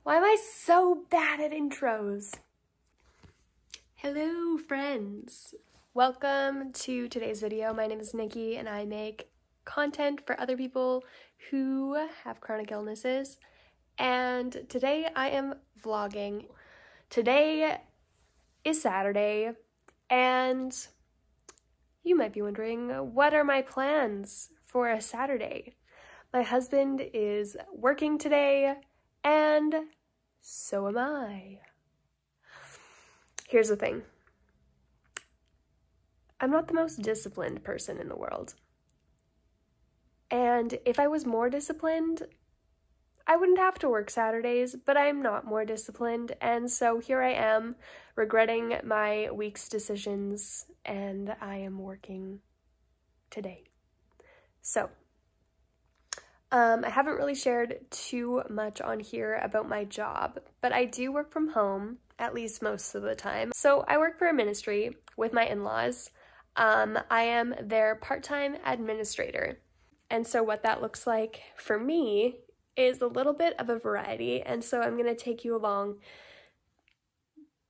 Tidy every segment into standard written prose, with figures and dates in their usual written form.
Why am I so bad at intros? Hello, friends. Welcome to today's video. My name is Nikki and I make content for other people who have chronic illnesses. And today I am vlogging. Today is Saturday and you might be wondering, what are my plans for a Saturday? My husband is working today and so am I. Here's the thing. I'm not the most disciplined person in the world. And if I was more disciplined, I wouldn't have to work Saturdays, but I'm not more disciplined. And so here I am regretting my week's decisions and I am working today. So, I haven't really shared too much on here about my job, but I do work from home, at least most of the time. So I work for a ministry with my in-laws. I am their part-time administrator. And so what that looks like for me is a little bit of a variety. And so I'm going to take you along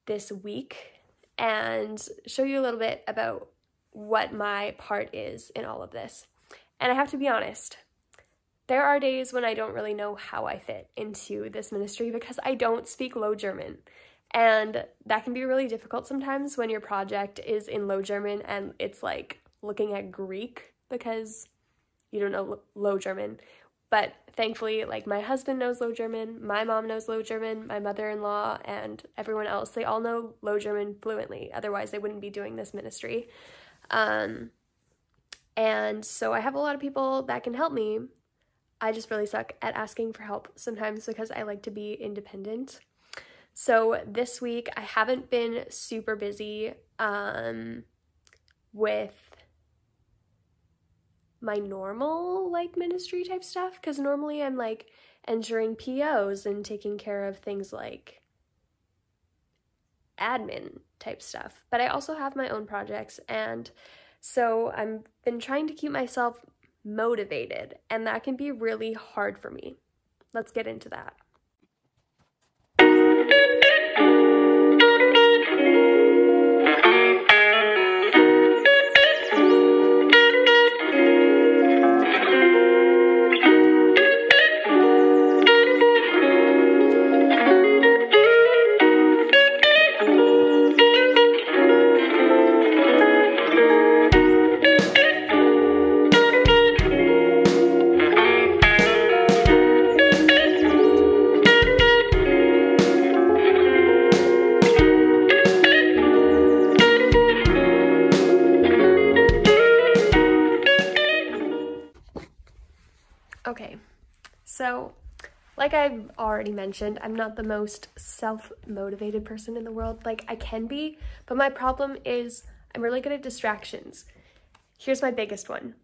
this week and show you a little bit about what my part is in all of this. And I have to be honest, there are days when I don't really know how I fit into this ministry because I don't speak Low German. And that can be really difficult sometimes when your project is in Low German and it's like looking at Greek because you don't know Low German. But thankfully, like, my husband knows Low German, my mom knows Low German, my mother-in-law, and everyone else, they all know Low German fluently. Otherwise, they wouldn't be doing this ministry. And so I have a lot of people that can help me. I just really suck at asking for help sometimes because I like to be independent. So this week I haven't been super busy with my normal like ministry type stuff because normally I'm like entering POs and taking care of things like admin type stuff. But I also have my own projects, and so I've been trying to keep myself motivated, and that can be really hard for me. Let's get into that. Okay, so like I've already mentioned, I'm not the most self-motivated person in the world. Like, I can be, but my problem is I'm really good at distractions. Here's my biggest one.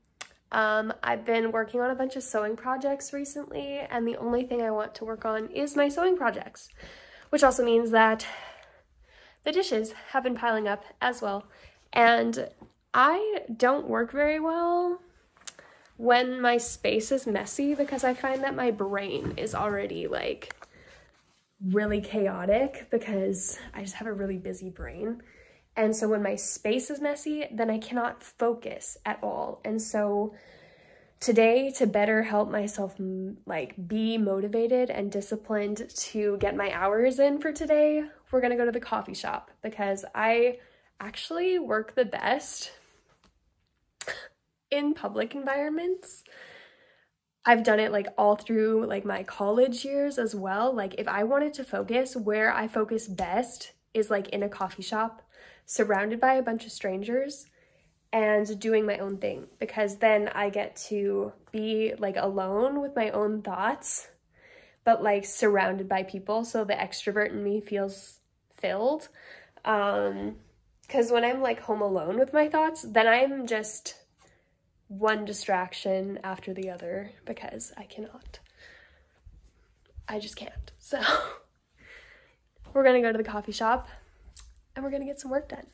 I've been working on a bunch of sewing projects recently, and the only thing I want to work on is my sewing projects, which also means that the dishes have been piling up as well. And I don't work very well when my space is messy because I find that my brain is already like really chaotic because I just have a really busy brain. And so when my space is messy, then I cannot focus at all. And so today, to better help myself like be motivated and disciplined to get my hours in for today, we're gonna go to the coffee shop because I actually work the best in public environments. I've done it like all through like my college years as well. Like, if I wanted to focus, where I focus best is like in a coffee shop, surrounded by a bunch of strangers and doing my own thing, because then I get to be like alone with my own thoughts, but like surrounded by people. So the extrovert in me feels filled. Because when I'm like home alone with my thoughts, then I'm just one distraction after the other because I just can't. So we're gonna go to the coffee shop and we're gonna get some work done.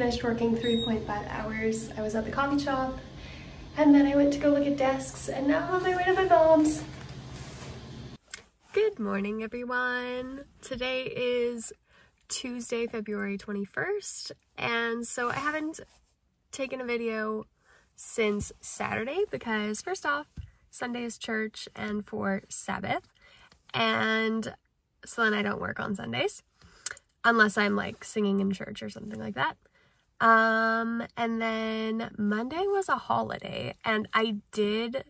finished working 3.5 hours. I was at the coffee shop, and then I went to go look at desks, and now I'm on my way to my mom's. Good morning, everyone. Today is Tuesday, February 21st, and so I haven't taken a video since Saturday because first off, Sunday is church and for Sabbath, and so then I don't work on Sundays unless I'm like singing in church or something like that. And then Monday was a holiday, and I did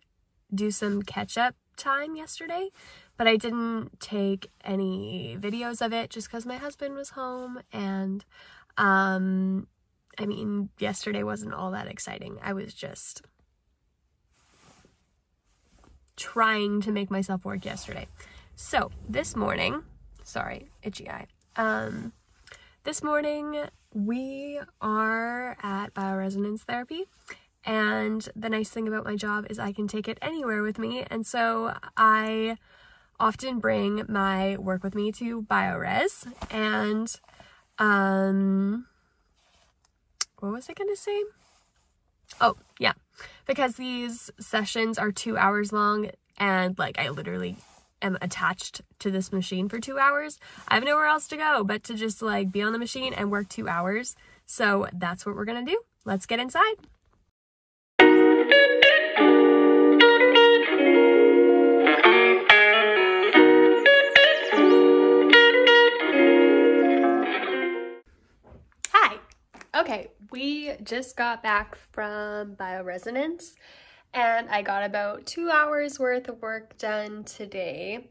do some catch-up time yesterday, but I didn't take any videos of it just because my husband was home, and I mean, yesterday wasn't all that exciting. I was just trying to make myself work yesterday. So this morning, sorry, itchy eye. This morning we are at bioresonance therapy, and the nice thing about my job is I can take it anywhere with me, and so I often bring my work with me to BioRes, and what was I gonna say? Oh, yeah, because these sessions are 2 hours long, and like I literally am attached to this machine for 2 hours. I have nowhere else to go but to just like be on the machine and work 2 hours. So that's what we're gonna do. Let's get inside. Hi. Okay, we just got back from bioresonance, and I got about 2 hours worth of work done today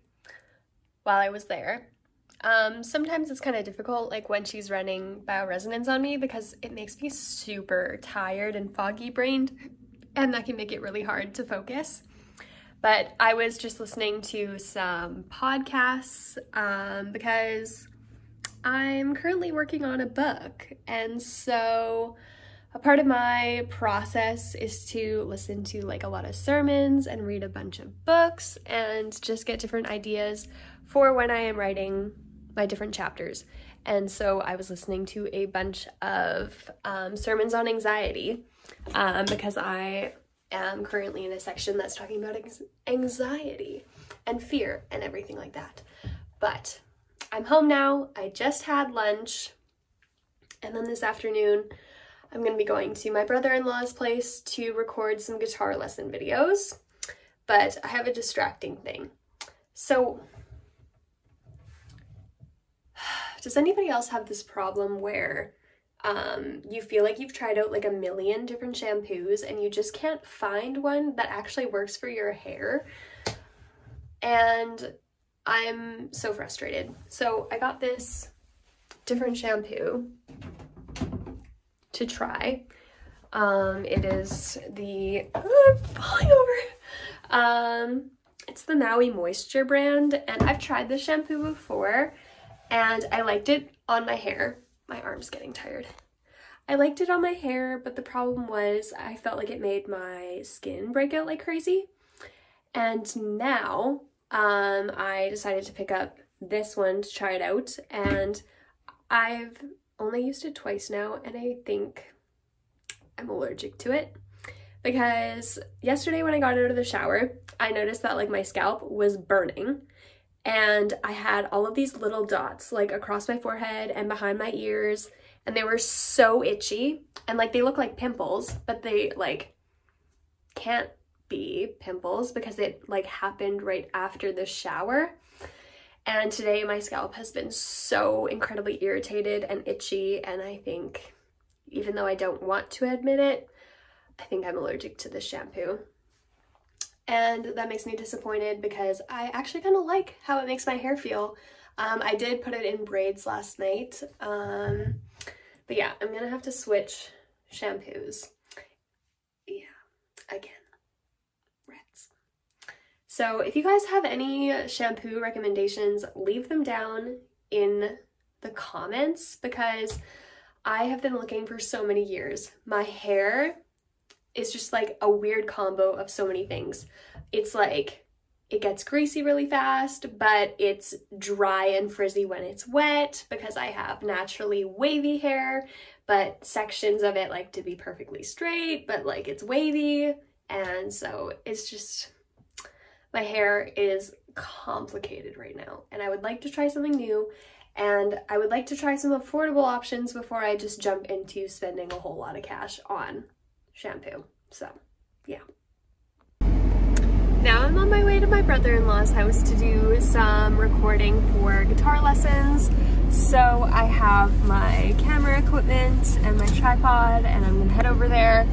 while I was there. Sometimes it's kind of difficult, like when she's running bioresonance on me, because it makes me super tired and foggy brained, and that can make it really hard to focus. But I was just listening to some podcasts because I'm currently working on a book, and so a part of my process is to listen to like a lot of sermons and read a bunch of books and just get different ideas for when I am writing my different chapters. And so I was listening to a bunch of sermons on anxiety because I am currently in a section that's talking about anxiety and fear and everything like that. But I'm home now. I just had lunch, and then this afternoon I'm going to be going to my brother-in-law's place to record some guitar lesson videos, but I have a distracting thing. So, does anybody else have this problem where you feel like you've tried out like a million different shampoos and you just can't find one that actually works for your hair? And I'm so frustrated. So I got this different shampoo to try. It is the, I'm falling over. It's the Maui Moisture brand, and I've tried this shampoo before, and I liked it on my hair. My arm's getting tired. I liked it on my hair, but the problem was I felt like it made my skin break out like crazy. And now, I decided to pick up this one to try it out, and I've only used it twice now, and I think I'm allergic to it because yesterday when I got out of the shower, I noticed that like my scalp was burning, and I had all of these little dots like across my forehead and behind my ears, and they were so itchy, and like they look like pimples, but they like can't be pimples because it like happened right after the shower. And today my scalp has been so incredibly irritated and itchy, and I think, even though I don't want to admit it, I think I'm allergic to this shampoo. And that makes me disappointed because I actually kind of like how it makes my hair feel. I did put it in braids last night, but yeah, I'm gonna have to switch shampoos. Yeah, again. So if you guys have any shampoo recommendations, leave them down in the comments because I have been looking for so many years. My hair is just like a weird combo of so many things. It's like, it gets greasy really fast, but it's dry and frizzy when it's wet because I have naturally wavy hair, but sections of it like to be perfectly straight, but like it's wavy. And so it's just, my hair is complicated right now, and I would like to try something new, and I would like to try some affordable options before I just jump into spending a whole lot of cash on shampoo. So yeah. Now I'm on my way to my brother-in-law's house to do some recording for guitar lessons. So I have my camera equipment and my tripod, and I'm gonna head over there.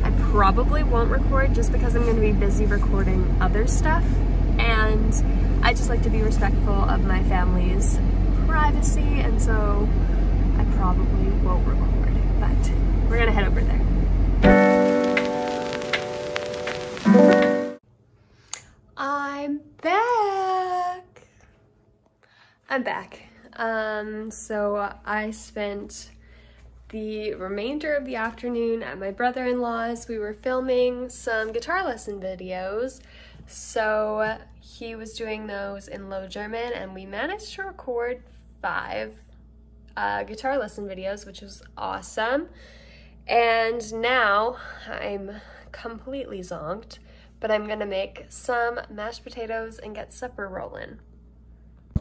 I probably won't record just because I'm gonna be busy recording other stuff, and I just like to be respectful of my family's privacy, and so I probably won't record, but we're gonna head over there. I'm back. So I spent the remainder of the afternoon at my brother-in-law's. We were filming some guitar lesson videos. So he was doing those in Low German, and we managed to record 5 guitar lesson videos, which was awesome. And now I'm completely zonked, but I'm gonna make some mashed potatoes and get supper rolling.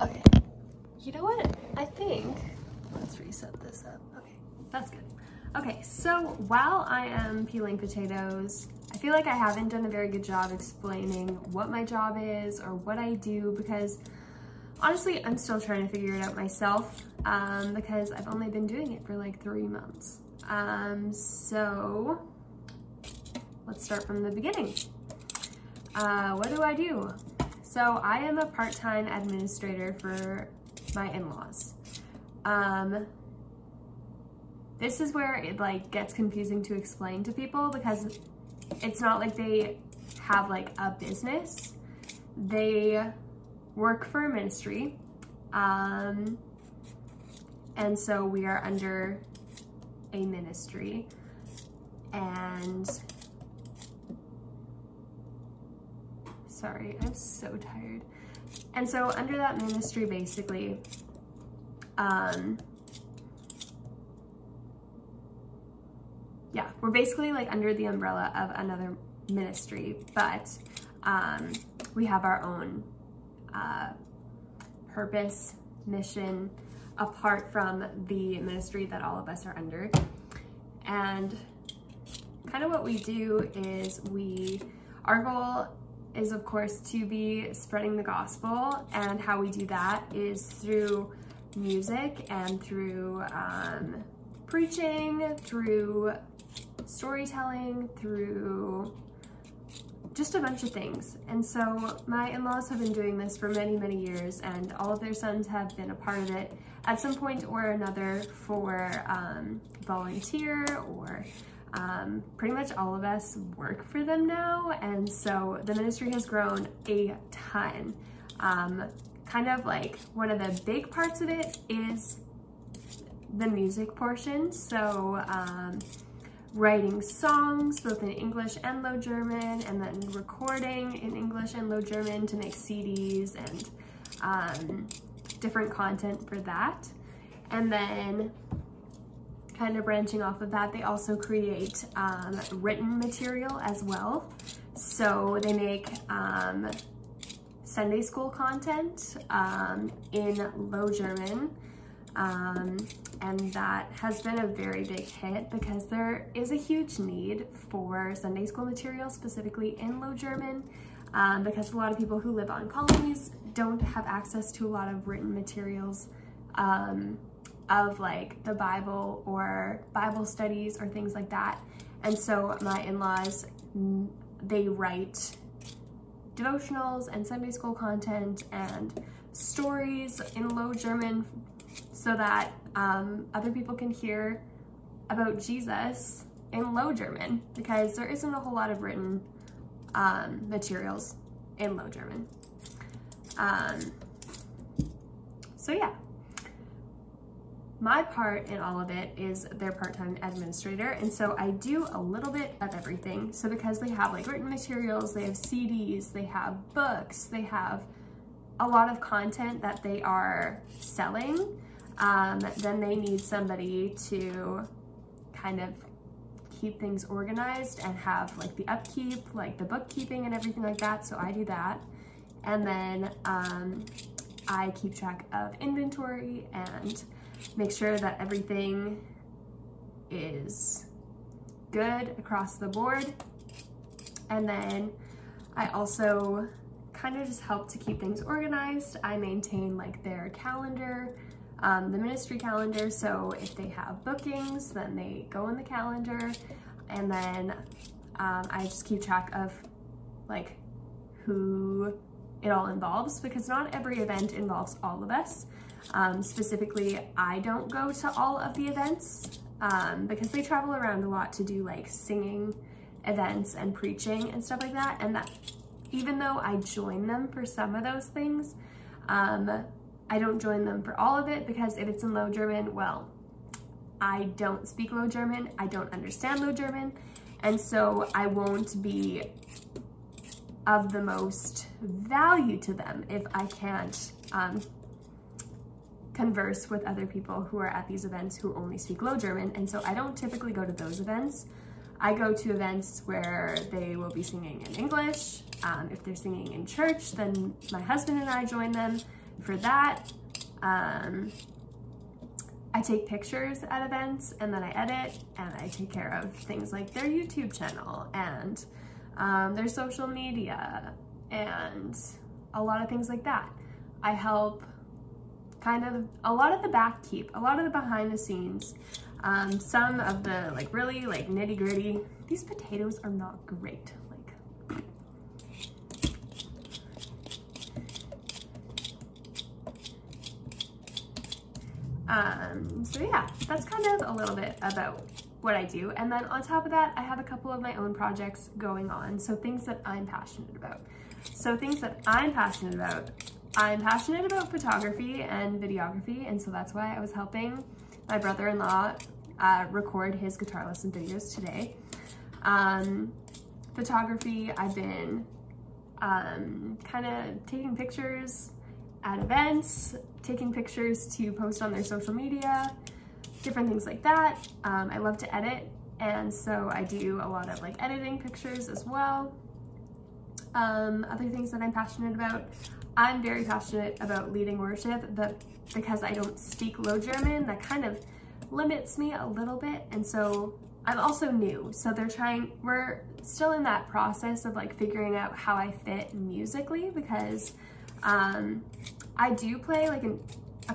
Okay, you know what? I think, let's reset this up. Okay, that's good. Okay, so while I am peeling potatoes, I feel like I haven't done a very good job explaining what my job is or what I do, because honestly, I'm still trying to figure it out myself, because I've only been doing it for like 3 months. So let's start from the beginning. What do I do? So I am a part-time administrator for my in-laws. This is where it like gets confusing to explain to people, because it's not like they have like a business. They work for a ministry. And so we are under a ministry, and sorry, I'm so tired. And so under that ministry, basically, yeah, we're basically like under the umbrella of another ministry, but we have our own purpose, mission, apart from the ministry that all of us are under. And kind of what we do is our goal is of course to be spreading the gospel, and how we do that is through music and through preaching, through storytelling, through just a bunch of things. And so my in-laws have been doing this for many, many years, and all of their sons have been a part of it at some point or another for volunteer, or pretty much all of us work for them now. And so the ministry has grown a ton. Kind of like one of the big parts of it is the music portion. So writing songs both in English and Low German, and then recording in English and Low German to make CDs and different content for that. And then kind of branching off of that, they also create written material as well. So they make Sunday school content in Low German, and that has been a very big hit because there is a huge need for Sunday school material, specifically in Low German, because a lot of people who live on colonies don't have access to a lot of written materials of like the Bible or Bible studies or things like that. And so my in-laws, they write devotionals and Sunday school content and stories in Low German so that other people can hear about Jesus in Low German, because there isn't a whole lot of written materials in Low German. So yeah, my part in all of it is their part-time administrator, and so I do a little bit of everything. So because they have like written materials, they have CDs, they have books, they have a lot of content that they are selling, then they need somebody to kind of keep things organized and have like the upkeep, like the bookkeeping and everything like that. So I do that. And then I keep track of inventory and make sure that everything is good across the board. And then I also kind of just help to keep things organized. I maintain like their calendar, the ministry calendar. So if they have bookings, then they go in the calendar. And then I just keep track of like who it all involves, because not every event involves all of us. Specifically, I don't go to all of the events because they travel around a lot to do like singing events and preaching and stuff like that. And that even though I join them for some of those things, I don't join them for all of it, because if it's in Low German, well, I don't speak Low German, I don't understand Low German, and so I won't be of the most value to them if I can't converse with other people who are at these events who only speak Low German. And so I don't typically go to those events. I go to events where they will be singing in English. If they're singing in church, then my husband and I join them for that. I take pictures at events, and then I edit, and I take care of things like their YouTube channel and their social media and a lot of things like that. I help kind of a lot of the backkeep, a lot of the behind the scenes, some of the like really like nitty gritty. These potatoes are not great. So yeah, that's kind of a little bit about what I do. And then on top of that, I have a couple of my own projects going on. So things that I'm passionate about. I'm passionate about photography and videography. And so that's why I was helping my brother-in-law record his guitar lesson videos today. Photography, I've been kind of taking pictures at events, taking pictures to post on their social media, different things like that. I love to edit, and so I do a lot of like editing pictures as well. Other things that I'm passionate about, I'm very passionate about leading worship, but because I don't speak Low German, that kind of limits me a little bit. And so I'm also new, so we're still in that process of like figuring out how I fit musically, because I do play like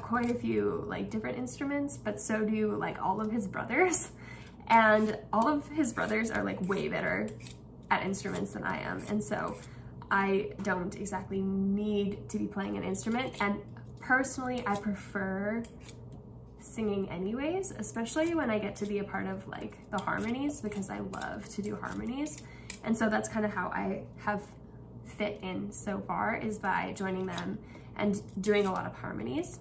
quite a few like different instruments, but so do like all of his brothers, and all of his brothers are like way better at instruments than I am. And so I don't exactly need to be playing an instrument. And personally, I prefer singing anyways, especially when I get to be a part of like the harmonies, because I love to do harmonies. And so that's kind of how I have fit in so far, is by joining them and doing a lot of harmonies.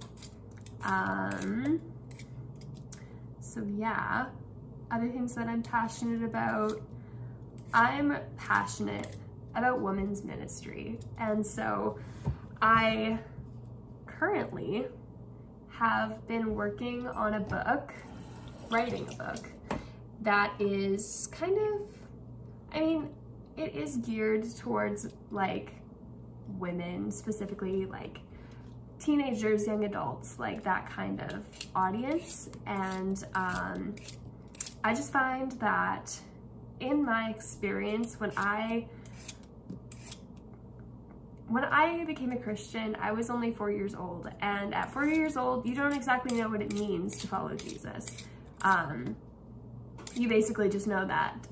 So yeah, other things that I'm passionate about. I'm passionate about women's ministry. And so I currently have been working on a book, writing a book that is kind of, I mean, it is geared towards like women, specifically like teenagers, young adults, like that kind of audience. And I just find that in my experience, when I became a Christian, I was only 4 years old. And at 4 years old, you don't exactly know what it means to follow Jesus. You basically just know that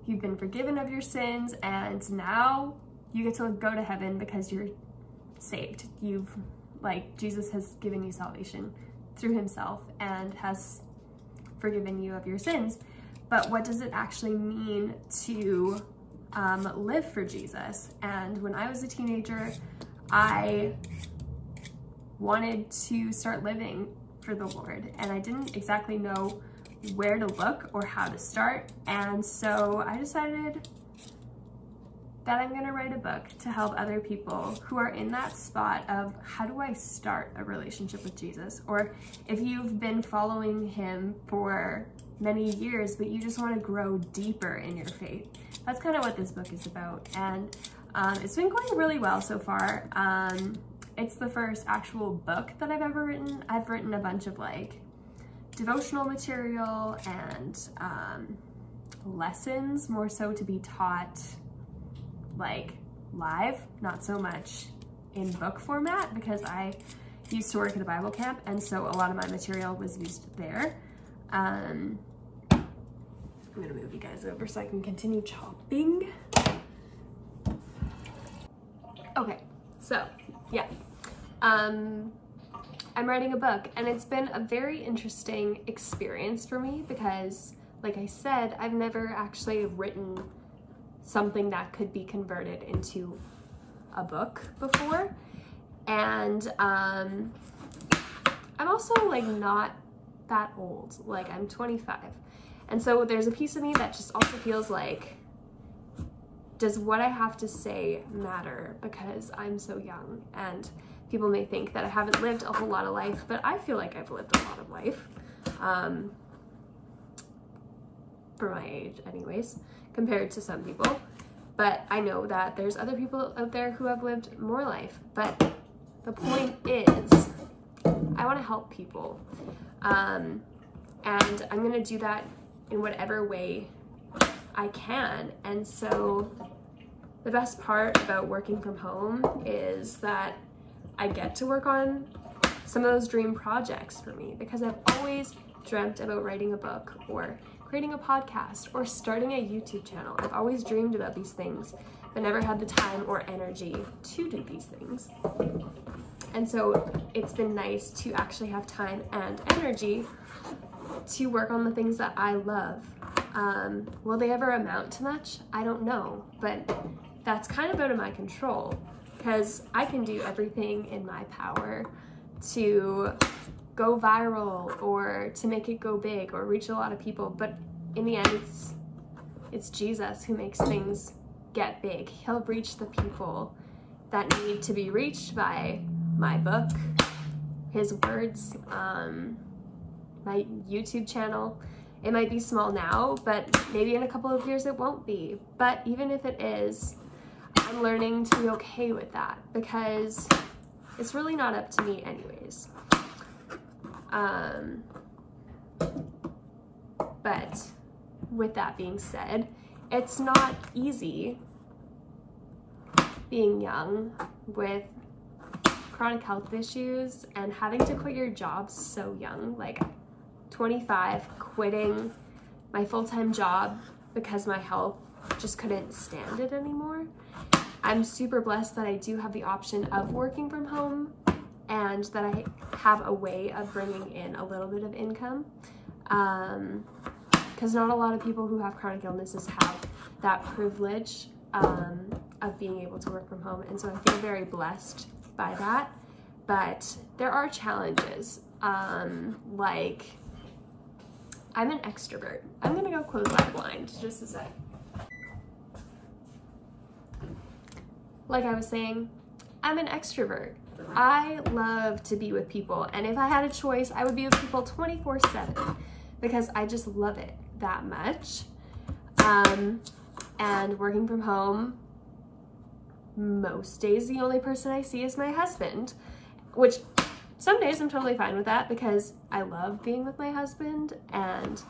you've been forgiven of your sins, and now you get to go to heaven because you're saved. Jesus has given you salvation through himself and has forgiven you of your sins. But what does it actually mean to live for Jesus? And when I was a teenager, I wanted to start living for the Lord, and I didn't exactly know where to look or how to start. And so I decided that I'm gonna write a book to help other people who are in that spot of how do I start a relationship with Jesus? Or if you've been following him for many years, but you just want to grow deeper in your faith. That's kind of what this book is about. And it's been going really well so far. It's the first actual book that I've ever written. I've written a bunch of like devotional material and lessons, more so to be taught like live, not so much in book format, because I used to work at a Bible camp, and so a lot of my material was used there. I'm gonna move you guys over so I can continue chopping. Okay, so yeah, I'm writing a book, and it's been a very interesting experience for me because, like I said, I've never actually written something that could be converted into a book before. And I'm also like not that old, like I'm 25. And so there's a piece of me that just also feels like, does what I have to say matter because I'm so young? And people may think that I haven't lived a whole lot of life, but I feel like I've lived a lot of life, for my age anyways, compared to some people. But I know that there's other people out there who have lived more life. But the point is, I want to help people. And I'm going to do that in whatever way I can. And so the best part about working from home is that I get to work on some of those dream projects for me, because I've always dreamt about writing a book or creating a podcast or starting a YouTube channel. I've always dreamed about these things, but never had the time or energy to do these things. And so it's been nice to actually have time and energy to work on the things that I love. Will they ever amount to much? I don't know, but that's kind of out of my control, because I can do everything in my power to go viral or to make it go big or reach a lot of people. But in the end, it's Jesus who makes things get big. He'll reach the people that need to be reached by my book, his words, my YouTube channel. It might be small now, but maybe in a couple of years it won't be. But even if it is, I'm learning to be okay with that, because it's really not up to me anyways. But with that being said, it's not easy being young with chronic health issues and having to quit your job so young, like 25, quitting my full-time job because my health just couldn't stand it anymore. I'm super blessed that I do have the option of working from home and that I have a way of bringing in a little bit of income, because not a lot of people who have chronic illnesses have that privilege of being able to work from home, and so I feel very blessed by that. But there are challenges, like I'm an extrovert. I'm gonna go close my blind just a sec. Like I was saying, I'm an extrovert. I love to be with people, and if I had a choice, I would be with people 24/7 because I just love it that much. And working from home, most days the only person I see is my husband, which some days I'm totally fine with that because I love being with my husband, and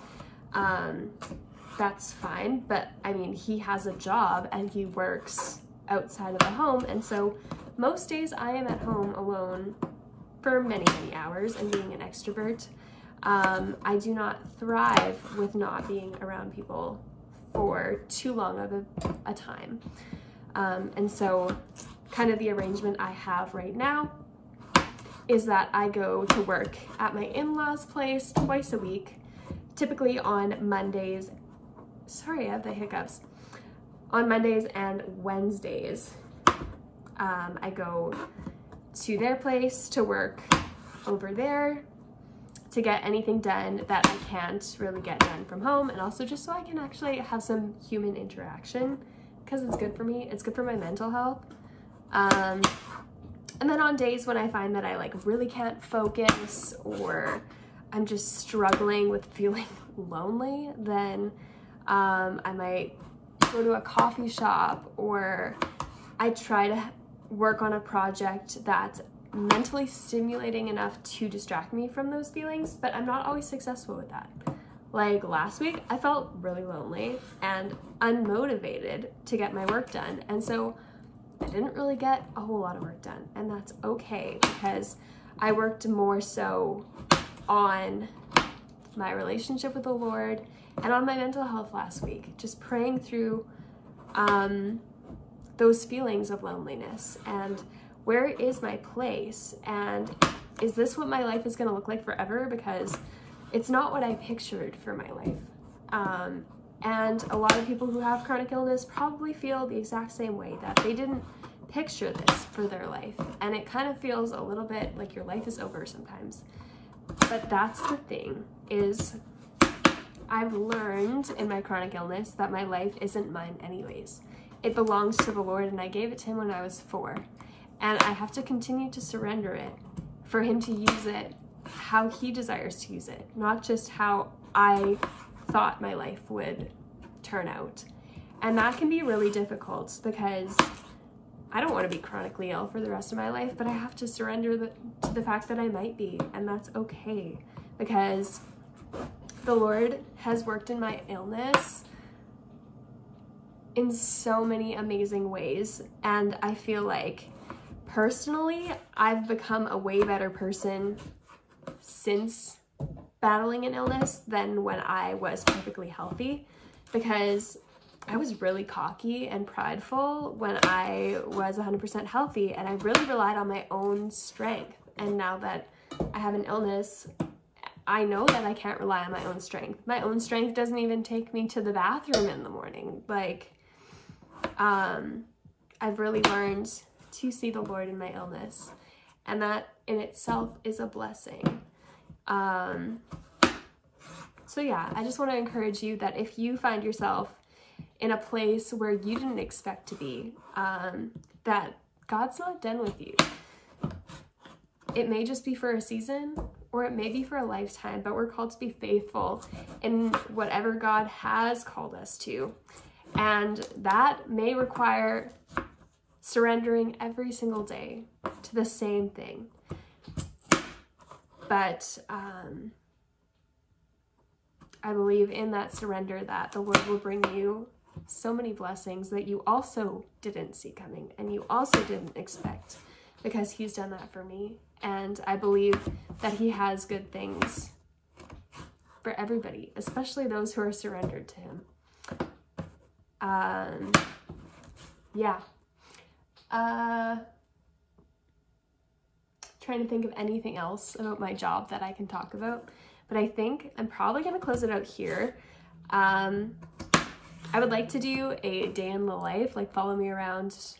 that's fine. But I mean, he has a job and he works outside of the home, and so most days I am at home alone for many hours. And being an extrovert, I do not thrive with not being around people for too long of a time. And so kind of the arrangement I have right now is that I go to work at my in-laws' place twice a week, typically on Mondays. Sorry, I have the hiccups. On Mondays and Wednesdays, I go to their place to work over there to get anything done that I can't really get done from home, and also just so I can actually have some human interaction because it's good for me. It's good for my mental health. And then on days when I find that I like really can't focus, or I'm just struggling with feeling lonely, then I might go to a coffee shop, or I try to work on a project that's mentally stimulating enough to distract me from those feelings, but I'm not always successful with that. Like last week, I felt really lonely and unmotivated to get my work done, and so I didn't really get a whole lot of work done, and that's okay, because I worked more so on my relationship with the Lord and on my mental health last week, just praying through those feelings of loneliness, and where is my place, and is this what my life is going to look like forever? Because it's not what I pictured for my life. And a lot of people who have chronic illness probably feel the exact same way, that they didn't picture this for their life, and it kind of feels a little bit like your life is over sometimes. But that's the thing, is I've learned in my chronic illness that my life isn't mine anyways. It belongs to the Lord, and I gave it to him when I was 4. And I have to continue to surrender it for him to use it how he desires to use it, not just how I thought my life would turn out. And that can be really difficult, because I don't want to be chronically ill for the rest of my life, but I have to surrender to the fact that I might be, and that's okay, because the Lord has worked in my illness in so many amazing ways, and I feel like personally I've become a way better person since battling an illness than when I was perfectly healthy, because I was really cocky and prideful when I was 100% healthy, and I really relied on my own strength. And now that I have an illness, I know that I can't rely on my own strength. My own strength doesn't even take me to the bathroom in the morning. Like, I've really learned to see the Lord in my illness, and that in itself is a blessing. So yeah, I just want to encourage you that if you find yourself in a place where you didn't expect to be, that God's not done with you. It may just be for a season, or it may be for a lifetime, but we're called to be faithful in whatever God has called us to. And that may require surrendering every single day to the same thing. But I believe in that surrender that the Lord will bring you so many blessings that you also didn't see coming and you also didn't expect, because he's done that for me. And I believe that he has good things for everybody, especially those who are surrendered to him. Yeah. Trying to think of anything else about my job that I can talk about, but I think I'm probably going to close it out here. I would like to do a day in the life, like follow me around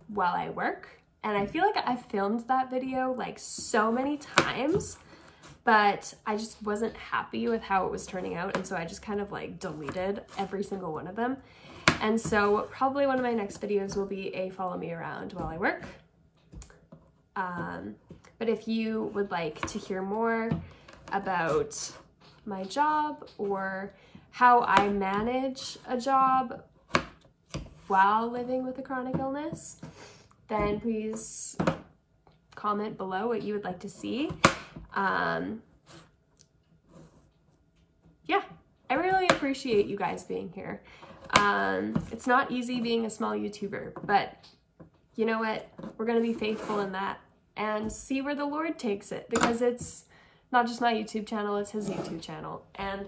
while I work. And I feel like I filmed that video like so many times, but I just wasn't happy with how it was turning out. And so I just kind of like deleted every single one of them. And so probably one of my next videos will be a follow me around while I work. But if you would like to hear more about my job or how I manage a job while living with a chronic illness, then please comment below what you would like to see. Yeah, I really appreciate you guys being here. It's not easy being a small YouTuber, but you know what? We're going to be faithful in that and see where the Lord takes it, because it's not just my YouTube channel, it's his YouTube channel. And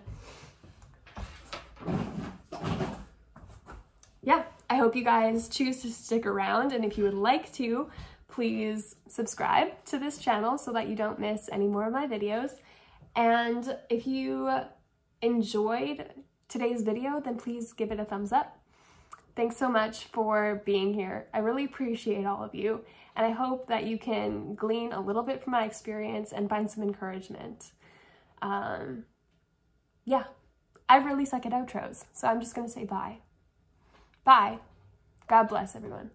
yeah, I hope you guys choose to stick around, and if you would like to, please subscribe to this channel so that you don't miss any more of my videos. And if you enjoyed today's video, then please give it a thumbs up. Thanks so much for being here. I really appreciate all of you, and I hope that you can glean a little bit from my experience and find some encouragement. Yeah, I really suck at outros, so I'm just gonna say bye. Bye. God bless everyone.